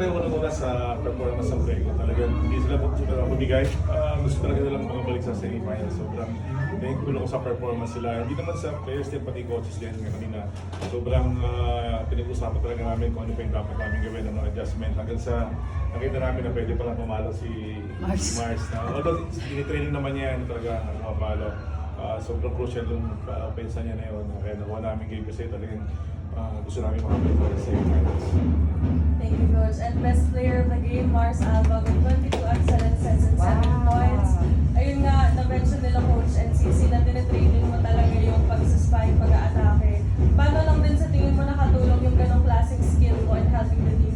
siyempre unang-una sa performance ng Prego. Talagang hindi sila bumigay. Gusto talaga nilang makabalik sa semi-finals. Sobrang thankful ako sa performance sila. Hindi naman sa players din, pati coaches din nga kanina. Sobrang pinag-usapan talaga namin kung ano pa yung dapat namin gawin ng mga adjustment. Hanggang sa nakita namin na pwede palang pumalo si Mars. Although tinitraining naman niya yan talaga nakapalo. Sobrang crucial yung pensa niya na yun. Kaya nakuha namin game kasi talagang gusto namin makabalik para sa semi-finals. Thank you, Coach. And best player of the game, Mars Alba, with 22 excellent sets and 7 points. Ayun nga, na-mention nila Coach NCC na tinitraining mo talaga yung pag-spy, pag-aatake. Paano lang din sa tingin mo nakatulong yung ganong klaseng skill mo in helping the team